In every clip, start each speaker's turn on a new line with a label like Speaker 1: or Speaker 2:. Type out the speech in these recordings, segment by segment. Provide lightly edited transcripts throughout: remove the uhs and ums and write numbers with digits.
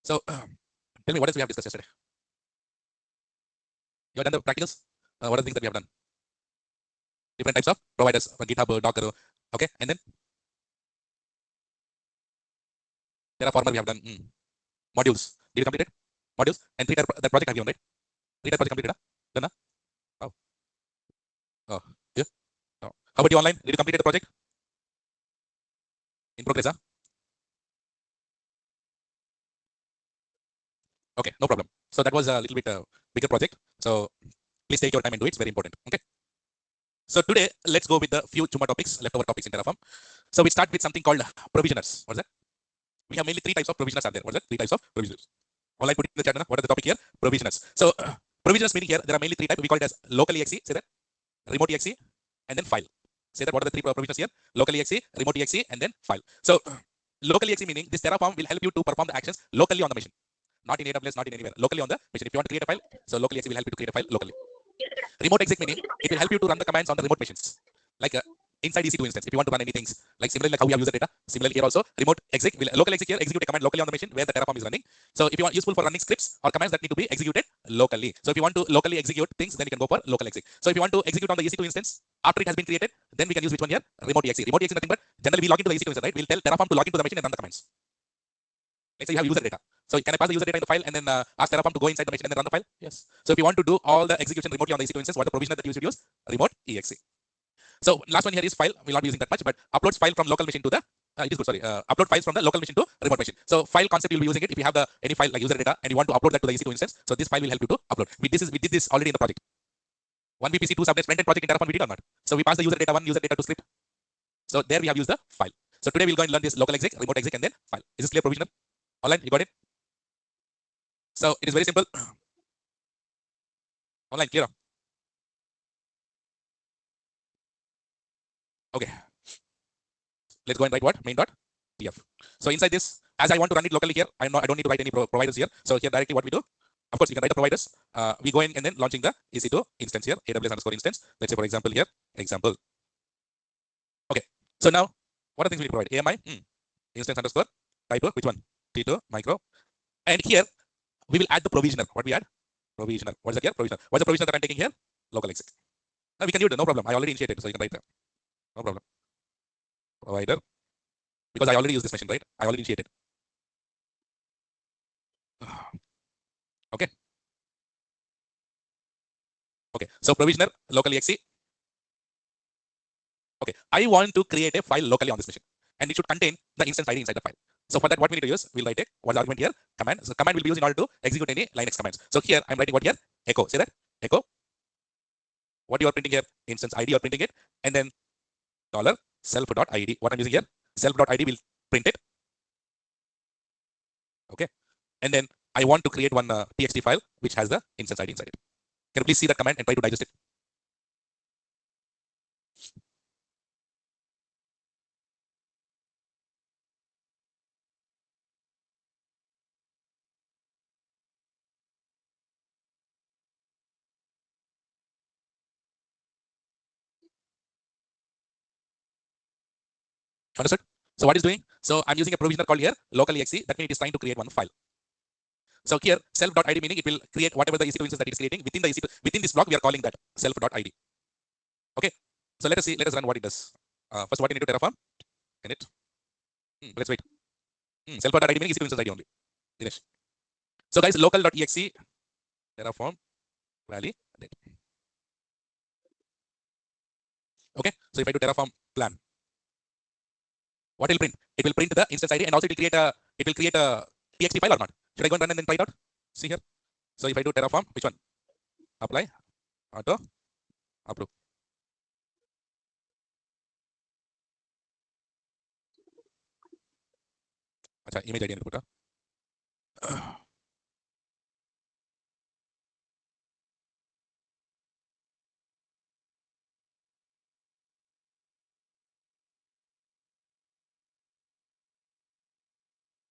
Speaker 1: So tell me what else we have discussed yesterday. You have done the practicals. What are the things that we have done? Different types of providers, GitHub, Docker. Okay, and then Terraformer we have done. Modules. Did you complete it? Modules and that project have you done, right? 3 project completed. Done. Oh. Oh. Yeah. Oh. How about you online? Did you complete the project? In progress, huh? Okay, no problem. So that was a little bit bigger project. So please take your time and do it. It's very important. Okay. So today, let's go with the few Chuma topics, leftover topics in Terraform. So we start with something called provisioners. What is that? We have mainly 3 types of provisioners are there. What is that? 3 types of provisioners. Online, put it in the chat. What is the topic here? Provisioners. So provisioners meaning here, there are mainly 3 types. We call it as local-exec, say that, remote-exec, and then file. Say that what are the 3 provisioners here? Local-exec, remote-exec, and then file. So local-exec meaning this Terraform will help you to perform the actions locally on the machine. Not in AWS, not in anywhere. Locally on the machine. If you want to create a file, so local-exec will help you to create a file locally. Remote-exec meaning it will help you to run the commands on the remote machines. Like inside EC2 instance, if you want to run any things, like similarly like how we have user data, similarly here also, remote-exec will local-exec here execute a command locally on the machine where the Terraform is running. So if you want useful for running scripts or commands that need to be executed locally. So if you want to locally execute things, then you can go for local-exec. So if you want to execute on the EC2 instance after it has been created, then we can use which one here? Remote-exec. Remote-exec is nothing but generally we log into the EC2 instance, right? We'll tell Terraform to log into the machine and run the commands. Let's say you have user data. So can I pass the user data in the file and then ask Terraform to go inside the machine and then run the file? Yes. So if you want to do all the execution remotely on the EC2 instance, what the provisioner that you should use? Remote-exec. So last one here is file. We'll not be using that much, but uploads file from local machine to the it is good. Sorry, upload files from the local machine to remote machine. So file concept you'll be using it if you have the any file like user data and you want to upload that to the EC2 instance. So this file will help you to upload. We did this already in the project. 1 VPC 2 subnets front-end project in Terraform we did or not? So we passed the user data 1, user data 2 script. So there we have used the file. So today we'll go and learn this local-exec, remote-exec, and then file. Is this clear, provisioner? Online, you got it? So it is very simple. Online, clear? Okay. Let's go and write what? Main.tf. So inside this, as I want to run it locally here, I don't need to write any providers here. So here directly what we do, of course, you can write the providers. We go in and then launching the EC2 instance here, AWS underscore instance. Let's say, for example, here, example. Okay. So now, what are things we need to provide? AMI, instance underscore, type, which one? T2, micro. And here, we will add the provisioner. What we add? Provisioner. What is that here? Provisioner. What's the provisioner that I'm taking here? Local-exec. Now we can use it, no problem. I already initiated, so you can write there. No problem. Provider. Because I already use this machine, right? I already initiated. Okay. Okay. So provisioner, local-exec. Okay. I want to create a file locally on this machine, and it should contain the instance ID inside the file. So for that, what we need to use, we'll write what's the argument here? Command. So command will be used in order to execute any Linux commands. So here I'm writing what here? Echo. Say that. Echo. What you are printing here? Instance ID you are printing it, and then $self.id. What I'm using here? Self.id will print it. Okay. And then I want to create one txt file which has the instance ID inside it. Can you please see that command and try to digest it? Understood? So what is doing? So I'm using a provisioner called here local-exec. That means it is trying to create one file. So here self.id meaning it will create whatever the EC2 instance that it is creating within the EC2, within this block we are calling that self.id. Okay. So let us see. Let us run what it does. First, what you need to Terraform? In it. Let's wait. Self.id meaning EC2 instance ID only. Dinesh. So guys, local.exe Terraform validate. Okay. So if I do Terraform plan, what will print? It will print the instance ID and also it will create a txt file or not? Should I go and run and then try it out? See here. So if I do Terraform, which one? Apply, auto, approve. Acha, image ID put.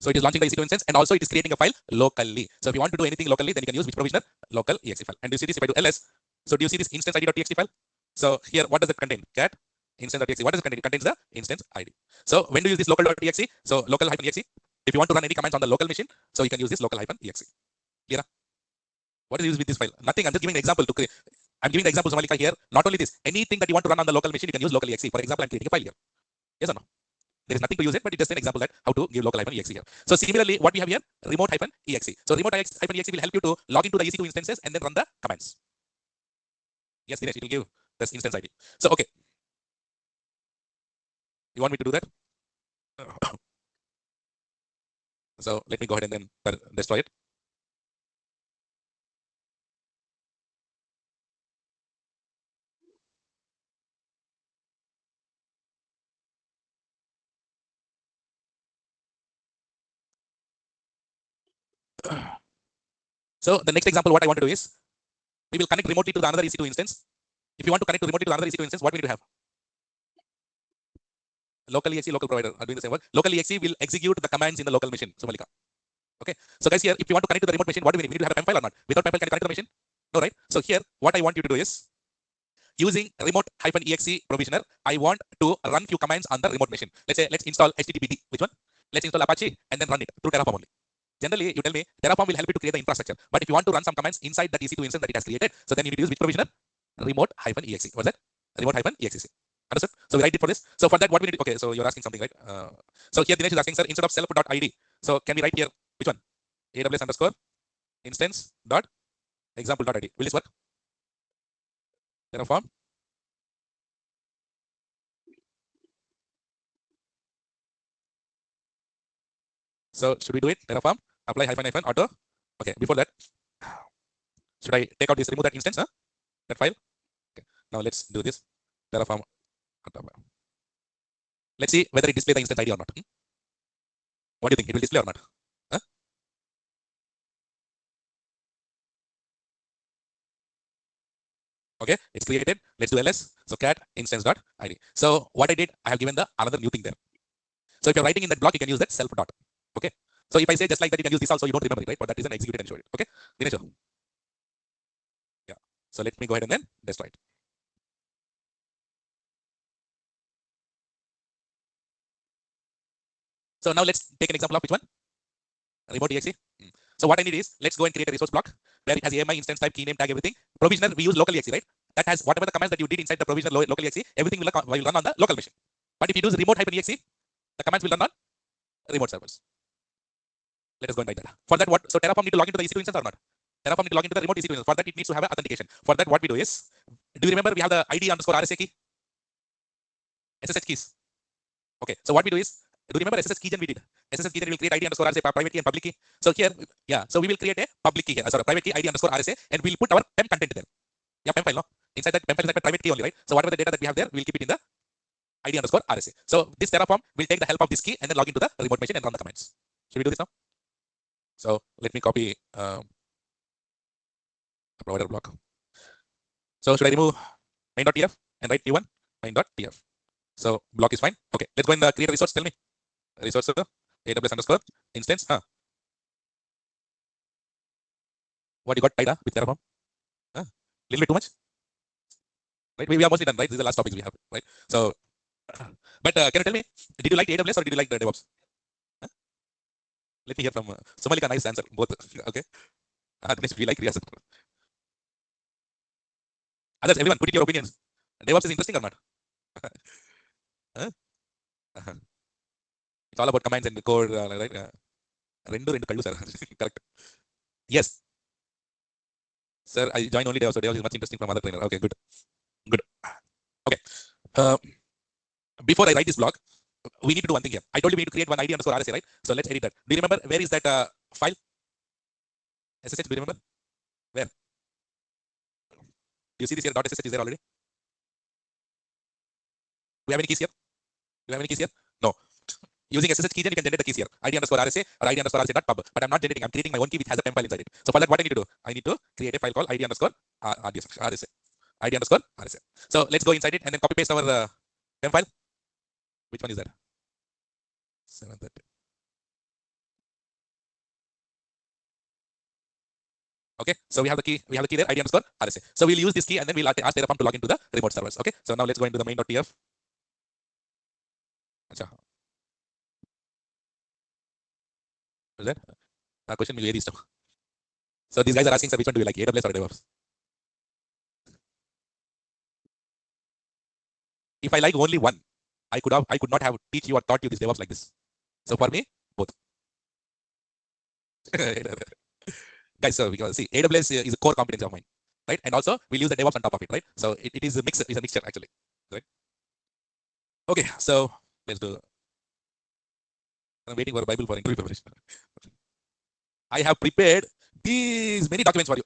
Speaker 1: So it is launching the EC2 instance and also it is creating a file locally. So if you want to do anything locally, then you can use which provisioner? Local-exec file. And do you see this? If I do ls, so do you see this instance ID.txt file? So here, what does it contain? Cat instance.txt. What does it contain? It contains the instance ID. So when do you use this local.exe? So local-exe If you want to run any commands on the local machine, so you can use this local-exe. Clear? What is used with this file? Nothing. I'm just giving an example to create. I'm giving the example, Somalika, here. Not only this, anything that you want to run on the local machine, you can use local-exe. For example, I'm creating a file here. Yes or no? There is nothing to use it, but it's just an example that how to give local-exe here. So similarly, what we have here, remote-exe. So remote-exe will help you to log into the EC2 instances and then run the commands. Yes, Dinesh, it will give this instance ID. So okay, you want me to do that? So let me go ahead and then destroy it. So the next example, what I want to do is, we will connect remotely to the another EC2 instance. If you want to connect remotely to another EC2 instance, what we need to have? Local-exe, local provider are doing the same work. Local-exe will execute the commands in the local machine, Somalika. Okay. So guys, here, if you want to connect to the remote machine, what do we need? We need to have a PEM file or not? Without PEM file, can you connect to the machine? No, right? So here, what I want you to do is, using remote-exe provisioner, I want to run few commands on the remote machine. Let's say, let's install HTTPD. Which one? Let's install Apache and then run it through Terraform only. Generally, you tell me Terraform will help you to create the infrastructure. But if you want to run some commands inside the EC2 instance that it has created, so then you need to use which provisioner? Remote-exe. What's that? Remote-exe. Understood? So we write it for this. So for that, what we need to, okay, so you're asking something, right? So here Dinesh is asking, sir, instead of self.id, so can we write here, which one? AWS underscore instance dot example dot id. Will this work? Terraform. So should we do it? Terraform, apply -- auto. Okay, before that, should I take out this, remove that instance, huh? That file? Okay. Now let's do this. Terraform. Let's see whether it displays the instance ID or not. What do you think? It will display or not? Huh? Okay, it's created. Let's do ls. So cat instance.id. So what I did, I have given the another new thing there. So if you're writing in that block, you can use that self dot. Okay. So if I say just like that, you can use this also. You don't remember it, right? But that is an executed and show it. Okay. Dinesh. Yeah. So let me go ahead and then destroy it. So now let's take an example of which one? Remote-exe. So what I need is, let's go and create a resource block where it has AMI, instance type, key name, tag, everything. Provisioner, we use local-exe, right? That has whatever the commands that you did inside the provisioner local-exe, everything will run on the local machine. But if you use remote-exe, the commands will run on remote servers. Let us go and write that. For that, what? So Terraform need to log into the EC2 instance or not? Terraform need to log into the remote EC2 instance. For that, it needs to have an authentication. For that, what we do is, do you remember we have the ID underscore RSA key? SSH keys. Okay. So what we do is, do you remember SSH keygen we did? SSH keygen will create ID underscore RSA, private key and public key. So here, yeah. So we will create a public key here. Sorry, private key ID underscore RSA, and we'll put our PEM content there. Yeah, PEM file, no? Inside that PEM file is like a private key only, right? So whatever the data that we have there, we'll keep it in the ID underscore RSA. So this Terraform will take the help of this key and then log into the remote machine and run the commands. Should we do this now? So let me copy a provider block. So should I remove main.tf and write t1 main.tf? So block is fine. Okay, let's go in the create a resource. Tell me. Resource AWS underscore instance. What you got tied with Terraform? Little bit too much? Right? We are mostly done, right? These are the last topics we have, right? So, but can you tell me, did you like AWS or did you like the DevOps? Let me hear from Somalika. Nice answer, both. Okay. We like Riyas. Others, everyone, put in your opinions. DevOps is interesting or not? It's all about commands and code, right? Rendu kallu, sir. Correct. Yes. Sir, I join only DevOps, so DevOps is much interesting from other trainer. Okay, good. Good. Okay. Before I write this blog, we need to do one thing here. I told you we need to create one ID underscore RSA, right? So let's edit that. Do you remember where is that file? SSH, do you remember? Where? Do you see this here? .ssh is there already? Do we have any keys here? Do you have any keys here? No. Using SSH keygen, you can generate the keys here. ID underscore RSA or ID underscore RSA.pub. But I'm not generating. I'm creating my own key which has a PEM file inside it. So for that, what I need to do? I need to create a file called ID underscore RSA. ID underscore RSA. So let's go inside it and then copy paste our PEM file. Which one is that? 730. Okay, so we have the key there, ID underscore RSA. So we'll use this key and then we'll ask Terraform to log into the remote servers. Okay, so now let's go into the main.tf. Is that? Question will vary stuff. So these guys are asking, sir, which one do you like, AWS or DevOps? If I like only one, I could not have teach you or taught you this DevOps like this. So for me, both. Guys, so because see, AWS is a core competency of mine, right? And also we'll use the DevOps on top of it, right? So it is a mix, is a mixture actually, right? Okay, so let's do. I'm waiting for a Bible for interview preparation. I have prepared these many documents for you.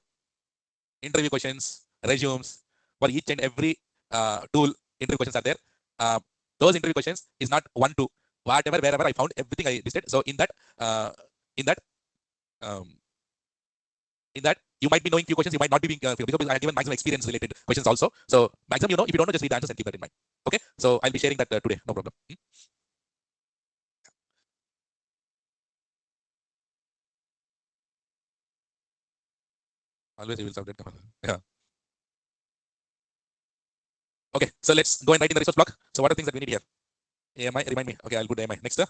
Speaker 1: Interview questions, resumes, for each and every tool. Interview questions are there. Uh, those interview questions is not one, two, whatever, wherever I found everything I listed. So in that, um, in that you might be knowing few questions, you might not be being because I have given maximum experience related questions also. So maximum, you know, if you don't know, just read the answers and keep that in mind. Okay, so I'll be sharing that today, no problem. Always you will subject. Yeah. Okay, so let's go and write in the resource block. So what are things that we need here? AMI, remind me. Okay, I'll put AMI. Next,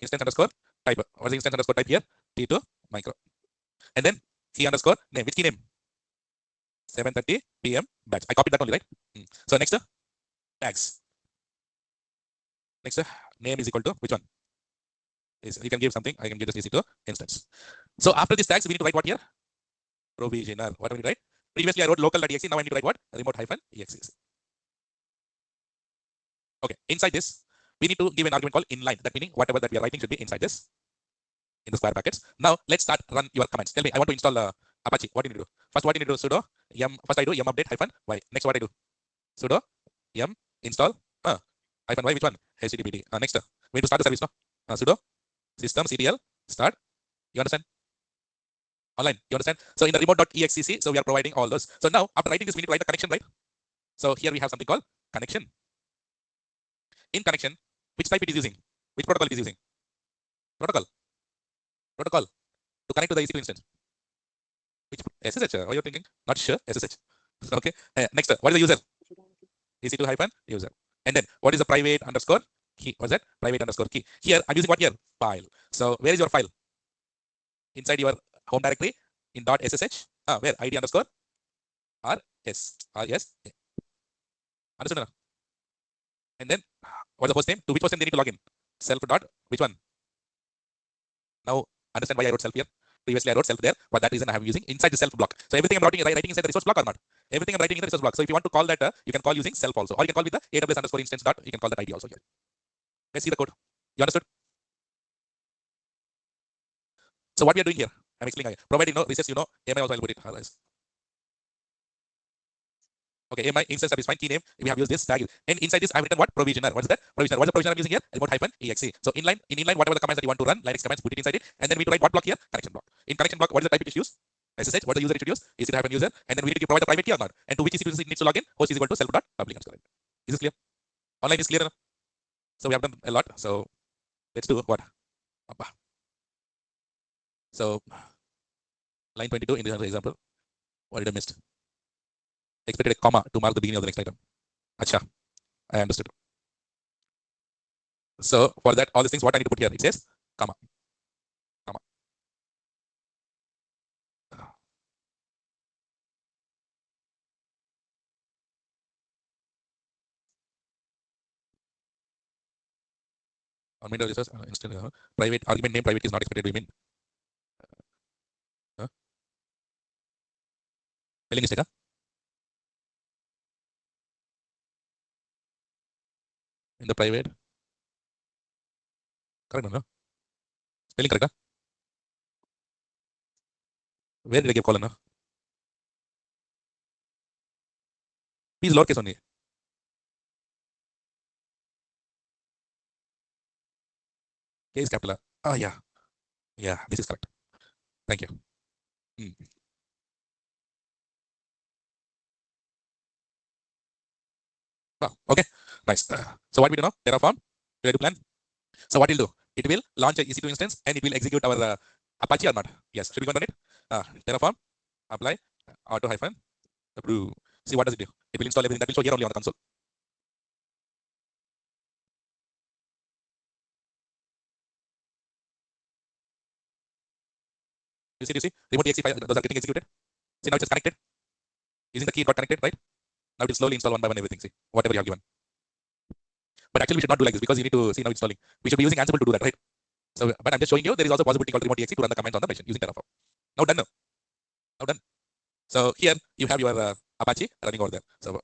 Speaker 1: instance underscore type. What is the instance underscore type here? T2 micro. And then key underscore name. Which key name? 7:30 p.m. batch. I copied that only, right? So next, tags. Next, name is equal to which one? You can give something. I can give just EC2 instance. So after these tags, we need to write what here? Provisioner. What do we need to write? Previously, I wrote local.exe. Now I need to write what? Remote-exe. Okay. Inside this, we need to give an argument called inline. That meaning whatever that we are writing should be inside this, in the square brackets. Now let's start run your commands. Tell me, I want to install Apache. What do you need to do? First, what do you need to do? Sudo yum. First, I do yum update hyphen y. Next, what I do? Sudo yum install hyphen y. Which one? HTTPD. Next, we need to start the service now. Sudo systemctl start. You understand? Online. You understand? So in the remote.exec, so we are providing all those. So now after writing this, we need to write the connection, right? So here we have something called connection. In connection, which type it is using? Which protocol it is using? Protocol. To connect to the EC2 instance. Which SSH? What are you thinking? Not sure. SSH. Okay. Next, what is the user? EC2 hyphen user. And then what is the private underscore key? What's that? Private underscore key. Here I'm using what here? File. So where is your file? Inside your home directory in .ssh. Where? ID underscore rs. Understood? And then what's the host name? To which host name they need to log in? Self dot which one? Now understand why I wrote self here. Previously I wrote self there, but that reason I am using inside the self block. So everything I'm writing inside the resource block or not? Everything I'm writing in the resource block. So if you want to call that, you can call using self also, or you can call with the AWS underscore instance dot. You can call that ID also here. Let's see the code. You understood? So what we are doing here? I'm explaining. Providing no recess, AMI also I'll put it. Okay, AMI instance service fine key name. We have used this tag. And inside this, I've written what? Provisioner. What is that? Provisioner. What's the provisioner I'm using here? Remote hyphen exe. So in inline, whatever the commands that you want to run, Linux commands, put it inside it. And then we need to write what block here? Connection block. In connection block, what is the type it should use? SSH. What the user it should use? EC2 hyphen user. And then we need to provide the private key or not. And to which EC2 it needs to log in? Host is equal to self dot public underscore. Is this clear? Online is clear enough. So we have done a lot. So let's do what? So line 22 in the example. What did I miss? Expected a comma to mark the beginning of the next item. Acha, I understood. So for that, all these things, what I need to put here? It says comma. On main resource, instead private argument name private is not expected to be main. Spelling mistake. In the private. Correct, no? Spelling correct. Where did I give colon? P is lowercase only. K is capital. Yeah. Yeah, this is correct. Thank you. Okay, nice. So what we do now? Terraform. Ready to plan? So what it'll do? It will launch a EC2 instance and it will execute our Apache or not? Yes. Should we go on it? Terraform. Apply. Auto hyphen. Approve. See what does it do? It will install everything that will show here only on the console. You see, remote-exec file, those are getting executed. See, now it's just connected. Using the key got connected, right? Now it will slowly install one by one everything, see, whatever you have given. But actually we should not do like this because you need to see now installing. We should be using Ansible to do that, right? So, but I'm just showing you there is also a possibility called remote-exec to run the commands on the machine using Terraform. Now done now. Now done. So here you have your Apache running over there. So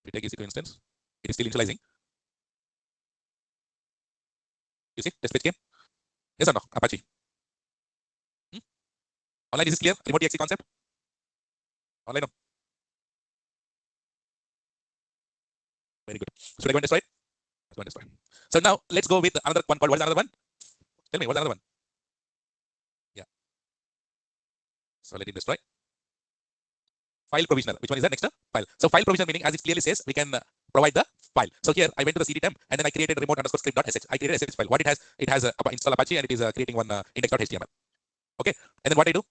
Speaker 1: we take EC2 instance. It is still initializing. You see, test page came. Yes or no? Apache. Online, is this clear? Remote-exec concept? Online, no? Very good. Should I go and destroy it? Let's go and destroy. So now let's go with another one called, what is another one? Tell me, what's another one? Yeah. So let it destroy. File provisioner. Which one is that? Next file. So file provisioner meaning, as it clearly says, we can provide the file. So here I went to the cd temp and then I created remote_script.sh. I created a sh file. What it has install Apache and it is creating one index.html. Okay. And then what I do?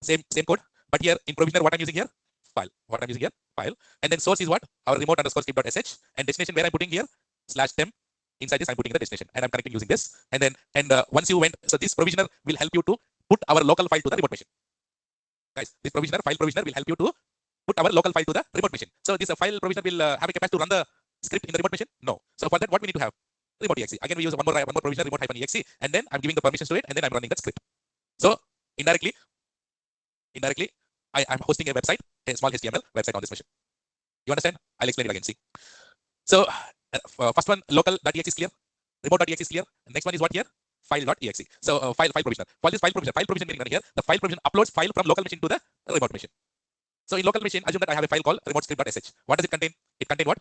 Speaker 1: Same code. But here in provisioner, what I'm using here? File. What I'm using here? File. And then source is what? Our remote_script.sh. And destination where I'm putting here? /temp. Inside this I'm putting the destination and I'm connecting using this. And then once you went, so this provisioner will help you to put our local file to the remote machine. Guys, this file provisioner will help you to put our local file to the remote machine. So this file provisioner will have a capacity to run the script in the remote machine? No. So for that, what we need to have? Remote-exec. Again, we use one more provisioner, remote-exe, and then I'm giving the permissions to it, and then I'm running that script. So indirectly, I'm hosting a website, a small HTML website on this machine. You understand? I'll explain it again. See. So first one, local.exe is clear. Remote.exe is clear. Next one is what here? File.exe. So file provisioner. For this file provision meaning here, the file provision uploads file from local machine to the remote machine. So in local machine, assume that I have a file called remote-script.sh. What does it contain? It contains what?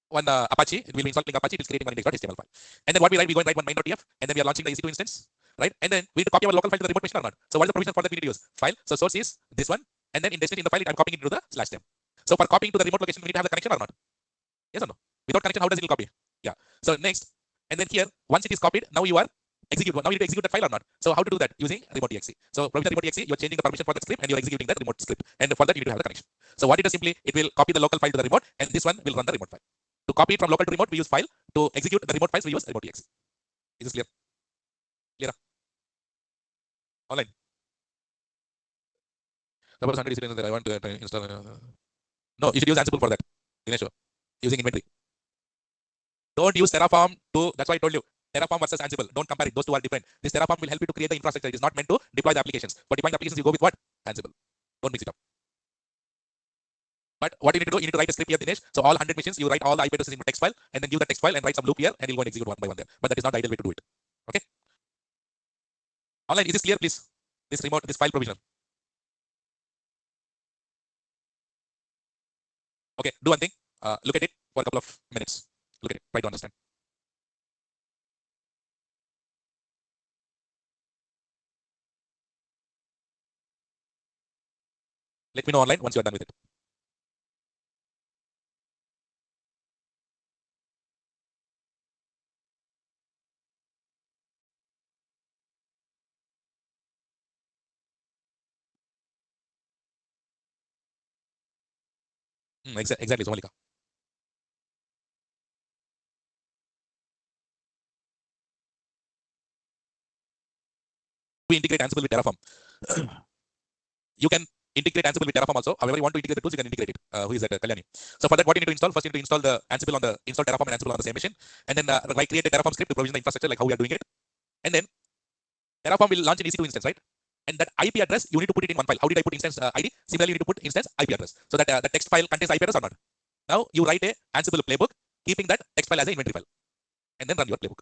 Speaker 1: One Apache. It will be installing Apache. It is creating one index.html file. And then what we write? We go and write one main.tf, and then we are launching the EC2 instance, right? And then we need to copy our local file to the remote machine or not. So what is the provision for that we need to use? File. So source is this one, and then in destination in the file, I'm copying it to the /temp. So for copying to the remote location, we need to have the connection or not? Yes or no? Without connection, how does it copy? Yeah. So next, and then here, once it is copied, now you are execute. Now you need to execute that file or not. So how to do that? Using remote-exe. So provision remote-exe, you're changing the permission for the script and you're executing that remote script. And for that, you need to have the connection. So what it does simply, it will copy the local file to the remote, and this one will run the remote file. To copy it from local to remote, we use file. To execute the remote files, we use remote-exe. Is this clear? Clear? Online. Suppose 100 is that I want to install. No, you should use Ansible for that. Dinesh, using inventory. Don't use Terraform to. That's why I told you. Terraform versus Ansible. Don't compare it. Those two are different. This Terraform will help you to create the infrastructure. It is not meant to deploy the applications. For deploying the applications, you go with what? Ansible. Don't mix it up. But what you need to do, you need to write a script here, Dinesh. So all 100 machines, you write all the IP addresses into text file, and then give the text file and write some loop here, and you'll go and execute one by one there. But that is not the ideal way to do it. Okay. Online, is this clear, please? This file provision. Okay. Do one thing. Look at it for a couple of minutes. Look at it. Try to understand. Let me know online once you are done with it. Exactly, Somalika. We integrate Ansible with Terraform. You can integrate Ansible with Terraform also. However, you want to integrate the tools, you can integrate it. Who is that? Kalyani. So for that, what you need to install? First, you need to install the Ansible on the install Terraform and Ansible on the same machine, and then create a Terraform script to provision the infrastructure like how we are doing it. And then Terraform will launch an EC2 instance, right? And that IP address, you need to put it in one file. How did I put instance ID? Similarly, you need to put instance IP address. So that the text file contains IP address or not. Now you write a Ansible playbook, keeping that text file as an inventory file, and then run your playbook.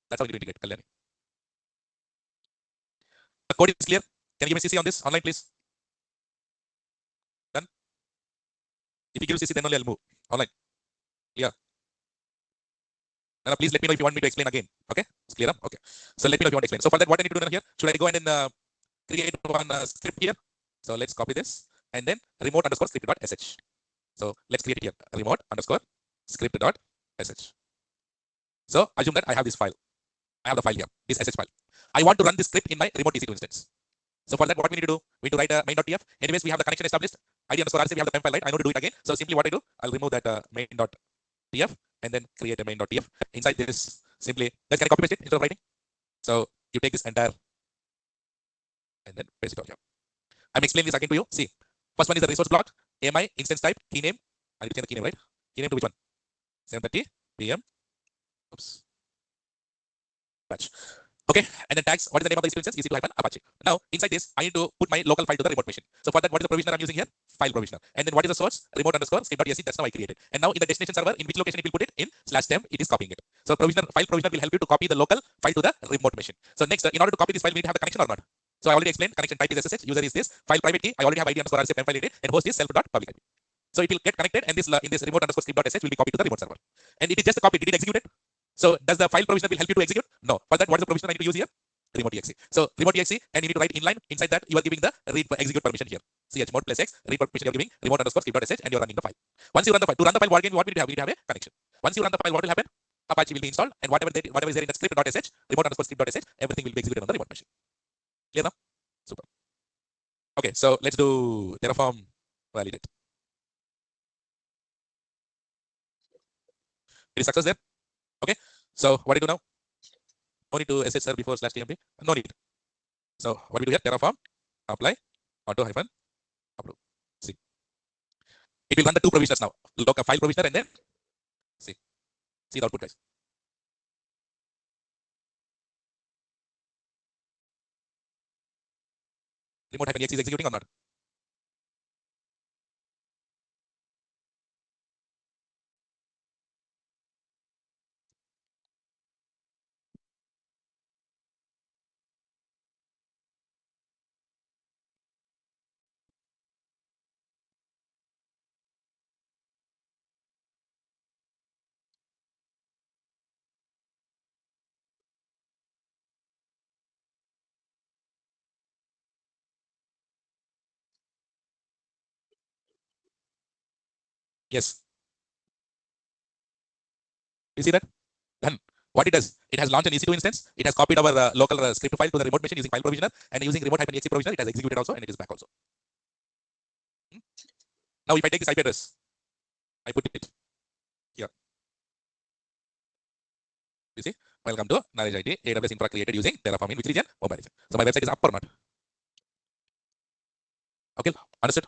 Speaker 1: That's how you need to integrate, Kalyani. The code is clear. Can you give me CC on this online, please? Done. If you give CC, then only I'll move. Online. Clear. Now, please let me know if you want me to explain again. Okay? It's clear up? Okay. So let me know if you want to explain. So for that, what I need to do here, should I go and then create one script here? So let's copy this and then remote_script.sh. So let's create it here. Remote_script.sh. So assume that I have this file. I have the file here, this sh file. I want to run this script in my remote EC2 instance. So for that, what we need to do, we need to write a main.tf. Anyways, we have the connection established. ID_RC, we have the temp file, right? I know to do it again. So simply what I do, I'll remove that main.tf and then create a main.tf. Inside this, simply, let's can I copy paste it instead of writing? So You take this entire and then paste it out here. I'm explaining this again to you. See, first one is the resource block, AMI, instance type, key name. I need to change the key name, right? Key name to which one? 7:30 p.m. Oops. Batch. Okay, and then tags. What is the name of the instance? EC2 hyphen Apache. Now, inside this, I need to put my local file to the remote machine. So for that, what is the provisioner I'm using here? File provisioner. And then what is the source? Remote underscore script.sc. That's how I created. And now in the destination server, in which location it will put it? In /temp, it is copying it. So file provisioner will help you to copy the local file to the remote machine. So next, in order to copy this file, we need to have the connection or not. So I already explained connection type is SSH, user is this, file private key, I already have ID underscore RCF temp file in it, and host is self.public IP. So it will get connected, and this in this remote underscore script.sh will be copied to the remote server. And it is just a copy. Did it execute it? So does the file provisioner will help you to execute? No. For that, what is the provisioner I need to use here? Remote-exec. So remote-exec, and you need to write inline. Inside that, you are giving the read execute permission here. chmod +x read permission you are giving remote underscore script.sh, and you are running the file. Once you run the file, to run the file, what we need to have? We need to have a connection. Once you run the file, what will happen? Apache will be installed, and whatever is there in the script.sh, remote underscore script.sh, everything will be executed on the remote machine. Clear now? Super. Okay, so let's do Terraform validate. It is success there. Okay, so what do you do now? No need to sh sir before /tmp. No need. So what we do here? Terraform apply auto hyphen approve. See, it will run the two provisioners now. Local file provisioner and then see the output, guys. Remote-exe is executing or not? Yes. You see that? Done. What it does? It has launched an EC2 instance. It has copied our local script file to the remote machine using file provisioner, and using remote-exe provisioner, it has executed also, and it is back also. Now, if I take this IP address, I put it here. You see, welcome to knowledge IT AWS infra created using Terraform in which region? Mobile region. So my website is up or not? Okay, understood.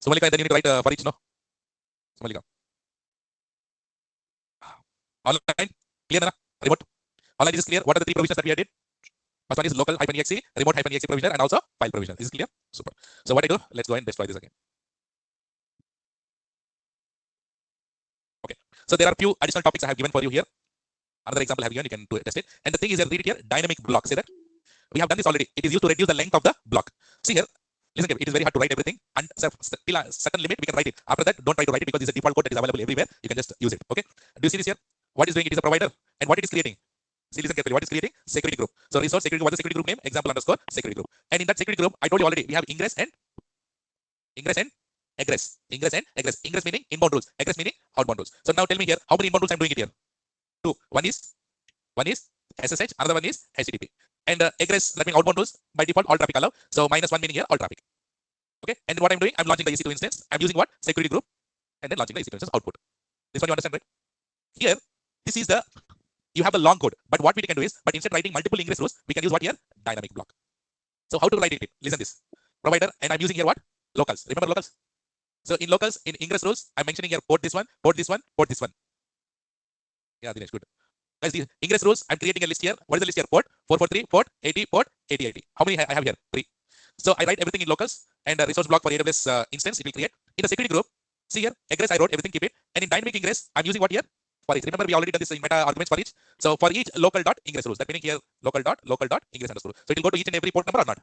Speaker 1: So Malika, then you need to write for each, no? So Malika. Online, clear na? Remote. Online is clear. What are the three provisions that we added? First one is local-exe, remote-exe provisioner, and also file provisioner. Is this clear? Super. So what I do? Let's go and destroy this again. Okay. So there are few additional topics I have given for you here. Another example I have given, you can test it. And the thing is here, read it here, dynamic block. Say that. We have done this already. It is used to reduce the length of the block. See here, listen here, it is very hard to write everything. And till a certain limit, we can write it. After that, don't try to write it because it's a default code that is available everywhere. You can just use it. Okay. Do you see this here? What is doing? It is a provider. And what it is creating? See, listen carefully. What is creating? Security group. So resource security, what is the security group name? Example underscore security group. And in that security group, I told you already, we have ingress and egress. Ingress and egress. Ingress meaning inbound rules. Egress meaning outbound rules. So now tell me here, how many inbound rules I'm doing it here? Two. One is SSH, another one is HTTP. And egress, that means outbound rules, by default, all traffic allow. So -1 meaning here, all traffic. Okay. And then what I'm doing, I'm launching the EC2 instance. I'm using what? Security group. And then launching the EC2 instance output. This one you understand, right? Here, this is you have the long code. But what we can do is, but instead writing multiple ingress rules, we can use what here? Dynamic block. So how to write it? Listen this. Provider, and I'm using here what? Locals. Remember locals? So in locals, in ingress rules, I'm mentioning here port this one, port this one, port this one. Yeah, Dinesh, good. Guys, the ingress rules, I'm creating a list here. What is the list here? Port 443, port 80, port 8080. How many I have here? 3. So I write everything in locals, and a resource block for AWS instance, it will create. In the security group, see here, egress, I wrote everything, keep it. And in dynamic ingress, I'm using what here? For each. Remember, we already done this in meta arguments for each. So for each local dot ingress rules, that meaning here local dot ingress underscore. So it will go to each and every port number or not?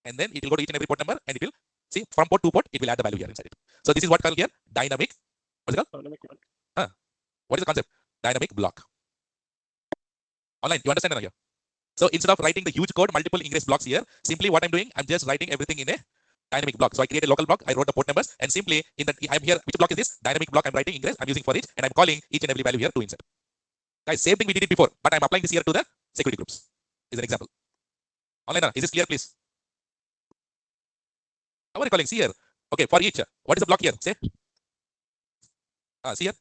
Speaker 1: And then it will go to each and every port number, and it will see from port to port, it will add the value here inside it. So this is what called here dynamic. What's it called? Dynamic block. What is the concept? Dynamic block. Online, you understand now here? So instead of writing the huge code, multiple ingress blocks here, simply what I'm doing, I'm just writing everything in a dynamic block. So I create a local block, I wrote the port numbers, and simply in that I'm here, which block is this? Dynamic block, I'm writing ingress, I'm using for each, and I'm calling each and every value here to insert. Guys, same thing we did it before, but I'm applying this here to the security groups. Is an example. Online, is this clear, please? How are you calling? See here. Okay, for each, what is the block here? Say. See here.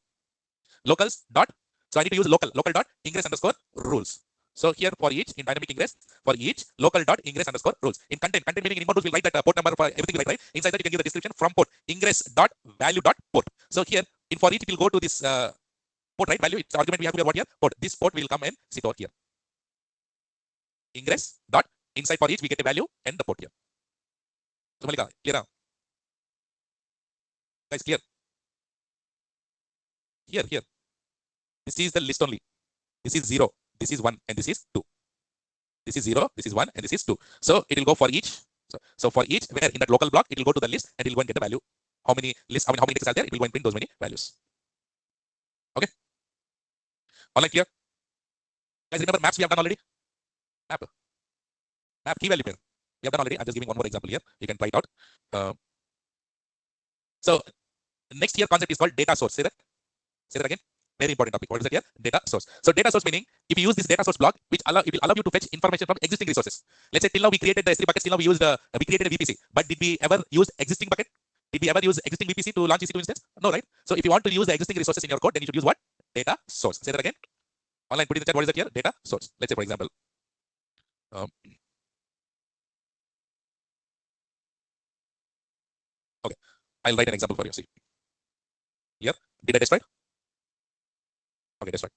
Speaker 1: Locals dot. So I need to use local dot ingress underscore rules. So here for each in dynamic ingress, for each local dot ingress underscore rules. In content meaning in inbound rules, we'll write that port number for everything we write, right? Inside that you can give the description from port ingress dot value dot port. So here in for each it will go to this port, right? Value, its argument we have to what here? Port. This port will come and sit over here. Ingress dot inside for each we get a value and the port here. So Malika, clear now? Guys, clear? Here. This is the list only. This is 0, this is 1, and this is 2. This is 0, this is 1, and this is 2. So it will go for each. So for each, where in that local block, it will go to the list and it will go and get the value. How many lists, how many indexes are there? It will go and print those many values. Okay. Online clear? Guys, remember maps we have done already? Map key value pair. We have done already. I'm just giving one more example here. You can try it out. So next here concept is called data source. Say that again. Very important topic. What is that here? Data source. So data source meaning if you use this data source block, it will allow you to fetch information from existing resources. Let's say till now we created the S3 buckets. Till now we created a VPC. But did we ever use existing bucket? Did we ever use existing VPC to launch EC2 instance? No, right? So if you want to use the existing resources in your code, then you should use what? Data source. Say that again. Online, put in the chat. What is that here? Data source. Let's say for example. Okay, I'll write an example for you. See here. Did I destroy? Okay, destroy.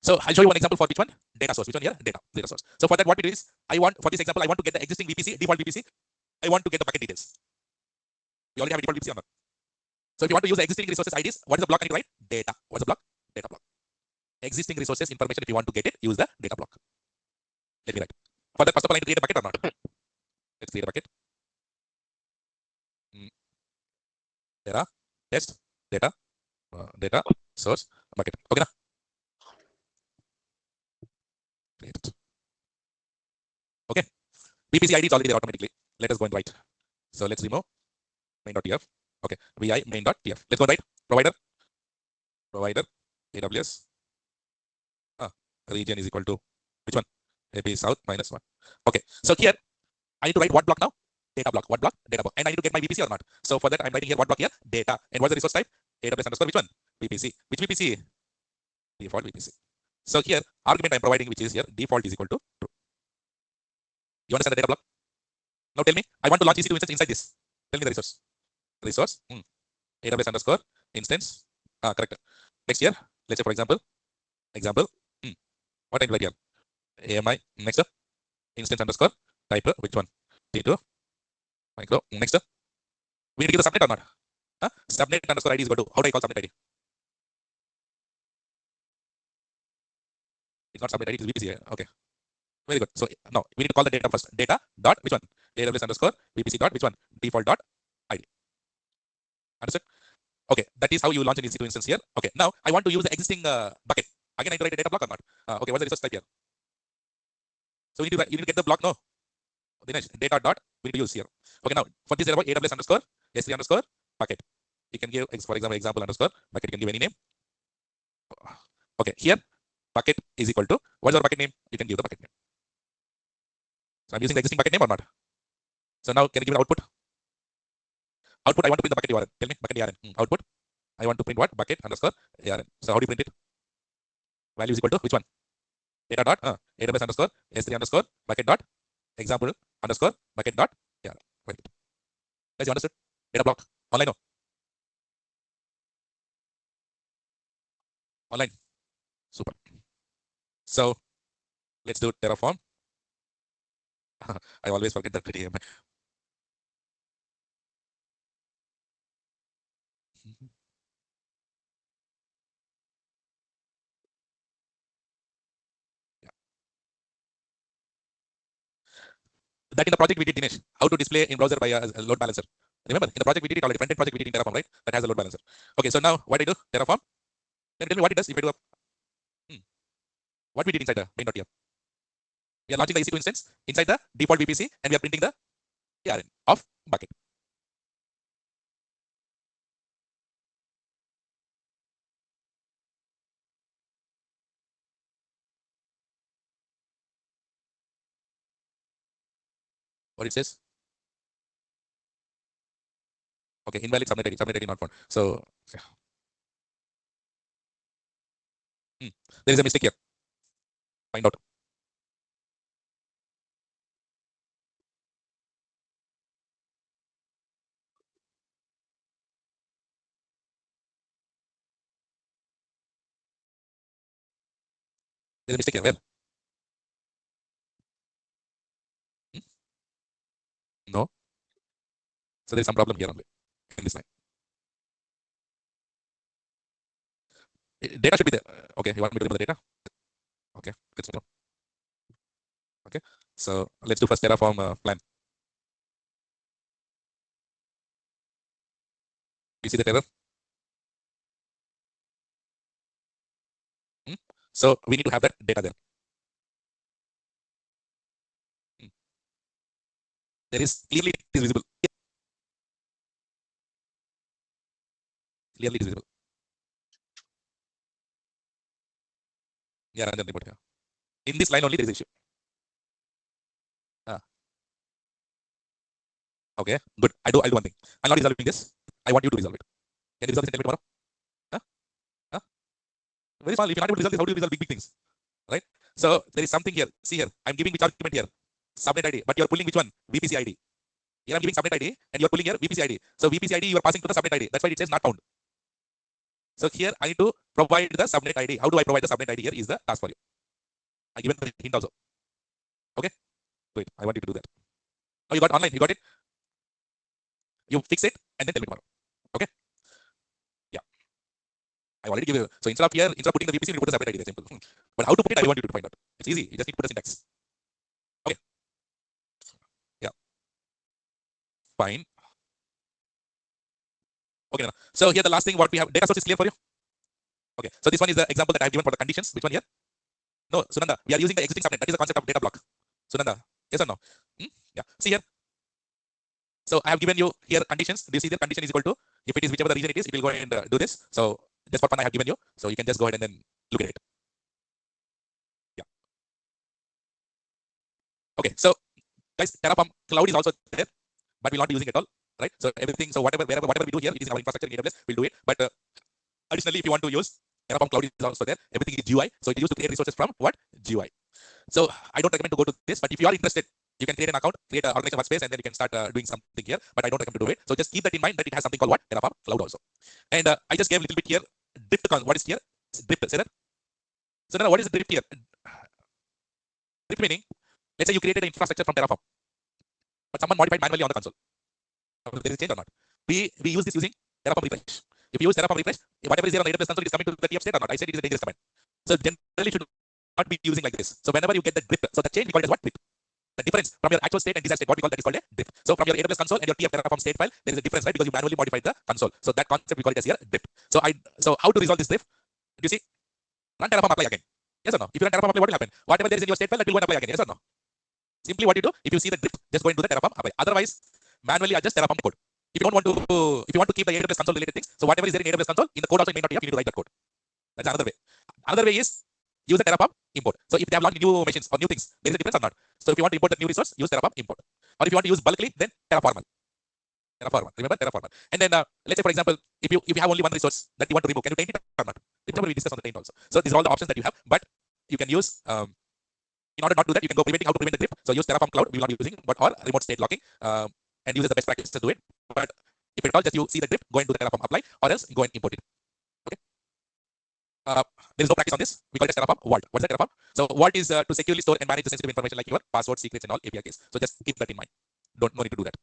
Speaker 1: So I'll show you one example for which one? Data source. Which one here? Data source. So for that, what we do is for this example, I want to get the existing VPC, default VPC. I want to get the bucket details. We already have a default VPC or not? So if you want to use the existing resources IDs, what is the block I need to write? Data. What's the block? Data block. Existing resources information. If you want to get it, use the data block. Let me write. For that, first of all, I need to create a bucket or not? Let's create a bucket. Data, test, data source, bucket. Okay, now. Create it. Okay. VPC ID is already there automatically. Let us go and write. So let's remove main.tf. Okay. vi main.tf. Let's go and write provider AWS region is equal to which one? AP South -1. Okay. So here I need to write what block now? Data block. What block? Data block. And I need to get my VPC or not. So for that, I'm writing here what block here? Data. And what's the resource type? AWS underscore which one? VPC. Which VPC? Default VPC. So here, argument I'm providing, which is here, default is equal to true. You understand the data block? Now tell me, I want to launch EC2 instance inside this. Tell me the resource. Resource. AWS underscore instance. Correct. Next here, let's say for example, what I write here? AMI. Next up, instance underscore type which one? T2. Micro. Next up, we need to give the subnet or not? Subnet underscore ID is equal to, how do I call subnet ID? It's not subnet ID, it's VPC. Okay. Very good. So now we need to call the data first. Data dot which one? AWS underscore VPC dot which one? Default dot ID. Understood? Okay. That is how you launch an EC2 instance here. Okay. Now I want to use the existing bucket. Again, I need to write a data block or not? Okay. What's the resource type here? So you need to get the block. No. Dinesh, data dot we need to use here. Okay. Now for this AWS underscore S3 underscore bucket. You can give, for example underscore bucket. You can give any name. Okay. Here bucket is equal to, what's our bucket name? You can give the bucket name. So I'm using the existing bucket name or not? So now can you give an output? Output, I want to print the bucket URL. Tell me, bucket ARN. Output, I want to print what? Bucket underscore ARN. So how do you print it? Value is equal to which one? Data dot AWS underscore S3 underscore bucket dot example underscore bucket dot ARN. Very good. Guys, you understood? Data block. Online, no? Online. Super. So let's do Terraform. I always forget that TM. That in the project we did, Dinesh, how to display in browser by a load balancer. Remember, in the project we did it already, front-end project we did in Terraform, right? That has a load balancer. Okay, so now what I do? Terraform. Then tell me what it does if I do what we did inside the main.tf. We are launching the EC2 instance inside the default VPC and we are printing the ARN of bucket. What it says? Okay, invalid subnet ID not found. So there is a mistake here. Find out. There's a mistake here. Where? Hmm? No. So there's some problem here only in this line. Data should be there. Okay, you want me to remove the data? Okay, let's move on. Okay, so let's do first Terraform plan. You see the error? Hmm? So we need to have that data there. Hmm. There is clearly it is visible. Clearly it is visible. Yeah, and then report here. In this line only there is issue. Ah, okay, good. I'll do one thing. I'm not resolving this. I want you to resolve it. Can you resolve this and tell me tomorrow? Huh? Huh? Very small. If you're not able to resolve this, how do you resolve big things? Right? So there is something here. See here. I'm giving which argument here? Subnet ID. But you're pulling which one? VPC ID. Here I'm giving subnet ID and you're pulling here VPC ID. So VPC ID you are passing to the subnet ID. That's why it says not found. So here I need to provide the subnet ID. How do I provide the subnet ID here is the task for you. I given the hint also. Okay? Wait, I want you to do that. Oh, you got online. You got it? You fix it and then tell me tomorrow. Okay? Yeah. I already give you. So instead of putting the VPC, you put the subnet ID. That's simple. But how to put it, I want you to find out. It's easy. You just need to put the syntax. Okay. Yeah. Fine. Okay. So here the last thing what we have data source is clear for you. Okay. So this one is the example that I have given for the conditions. Which one here? No, Sunanda. We are using the existing subnet. That is the concept of data block. Sunanda. Yes or no? Yeah. See here. So I have given you here conditions. Do you see the condition is equal to if it is whichever the region it is, it will go ahead and do this. So just for fun, I have given you. So you can just go ahead and then look at it. Yeah. Okay. So guys, Terraform cloud is also there, but we'll not be using it all. Right. So everything. So whatever we do here, it is in our infrastructure in AWS. We'll do it. But additionally, if you want to use Terraform cloud is also there. Everything is GUI. So it is used to create resources from what? GUI. So I don't recommend to go to this, but if you are interested, you can create an account, create an organization workspace, and then you can start doing something here. But I don't recommend to do it. So just keep that in mind that it has something called what? Terraform cloud also. And I just gave a little bit here. Drift. What is here? Drift. Say that. So now what is drift here? Drift meaning, let's say you created an infrastructure from Terraform, but someone modified manually on the console. There is change or not? We use this using Terraform refresh. If you use Terraform refresh, whatever is there on the AWS console, it is coming to the TF state or not. I said it is a dangerous command. So generally should not be using like this. So whenever you get the drift, so the change we call it as what? Drift. The difference from your actual state and desired state, what we call that is called a drift. So from your AWS console and your TF Terraform state file, there is a difference, right? Because you manually modified the console. So that concept we call it as here drift. So how to resolve this drift? Do you see? Run Terraform apply again. Yes or no? If you run Terraform apply, what will happen? Whatever there is in your state file, that will go and apply again. Yes or no? Simply what you do, if you see the drift, just go into the Terraform apply. Otherwise, manually adjust Terraform code. If you want to keep the AWS console related things, so whatever is there in AWS console, in the code also it may not be up, you need to write that code. That's another way. Another way is use the Terraform import. So if they have launched new machines or new things, there is a difference or not. So if you want to import the new resource, use Terraform import. Or if you want to use bulkly, then Terraform. Remember Terraform. And then let's say for example, if you have only one resource that you want to remove, can you taint it or not? Remember we discussed on the taint also. So these are all the options that you have, but you can use in order not to do that, you can go preventing how to prevent the drift. So use Terraform cloud, we will not be using, but or remote state locking, and use the best practice to do it. But if at all just you see the drift, go and do the Terraform apply, or else go and import it. Okay. There is no practice on this. We call it Terraform Vault. What is that Terraform? So Vault is to securely store and manage the sensitive information like your password, secrets, and all API keys. So just keep that in mind. No need to do that.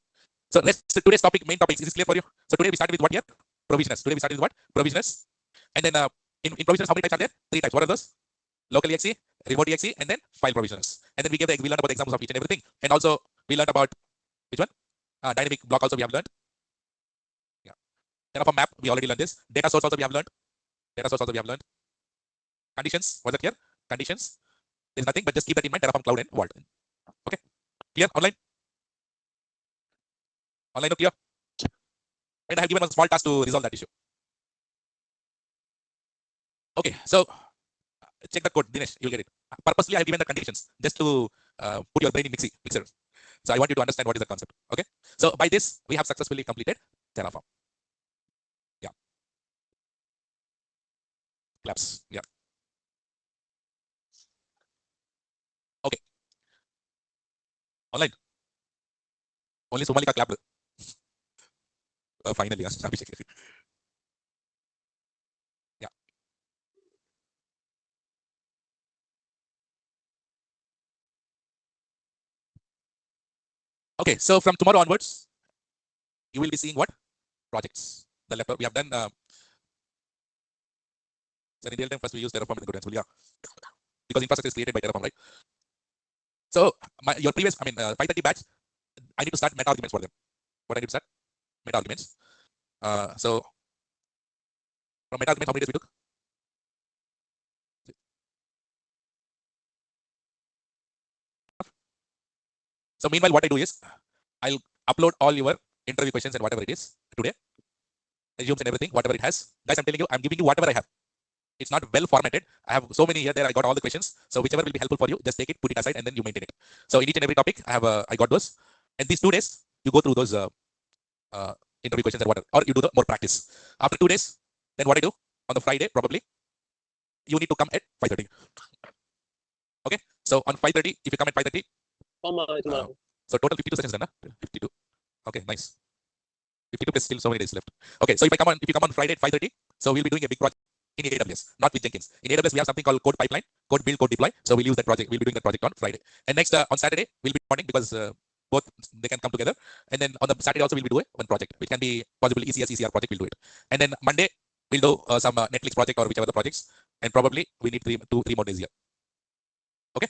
Speaker 1: So today's main topics. Is this clear for you? So today we started with what here? Provisioners. Today we started with what? Provisioners. And then in provisioners, how many types are there? 3 types. What are those? Local-exec, remote-exec, and then file provisioners. And then we learned about the examples of each and everything. And also we learned about which one? Dynamic block also we have learned. Yeah. Terraform map, we already learned this. Data source also we have learned. Conditions, what's that here? Conditions. There's nothing, but just keep that in mind. Terraform cloud and vault. Okay. Clear? Online? Online or clear? And I have given a small task to resolve that issue. Okay, so check the code, Dinesh, you'll get it. Purposely, I have given the conditions just to put your brain in mixer. So I want you to understand what is the concept. Okay. So by this, we have successfully completed Terraform. Yeah. Claps. Yeah. Okay. Online. Only Somalika clapped. Finally, Abhishek. Yeah. Okay, so from tomorrow onwards, you will be seeing what? Projects. The laptop we have done. So in real time, first we use Terraform in good principle, yeah. Because infrastructure is created by Terraform, right? So your previous, 530 batch, I need to start meta arguments for them. What I need to start? Meta arguments. So from meta arguments, how many days we took? So meanwhile, what I do is I'll upload all your interview questions and whatever it is today, resumes and everything, whatever it has. Guys, I'm telling you, I'm giving you whatever I have. It's not well formatted. I have so many here. There, I got all the questions. So whichever will be helpful for you, just take it, put it aside, and then you maintain it. So in each and every topic, I got those. And these 2 days, you go through those interview questions and whatever, or you do the more practice. After 2 days, then what I do on the Friday, probably you need to come at 5:30. Okay. So on 5:30, if you come at 5:30, so total 52 sessions done, 52. Okay, nice. 52 plus still so many days left. Okay, so if you come on Friday at 5:30, so we'll be doing a big project in AWS, not with Jenkins. In AWS, we have something called code pipeline, code build, code deploy. So we'll use that project. We'll be doing that project on Friday. And next on Saturday, we'll be morning because both they can come together. And then on the Saturday also we'll be doing one project, which can be possibly ECS, ECR project. We'll do it. And then Monday we'll do some Netflix project or whichever the projects. And probably we need three more days here. Okay.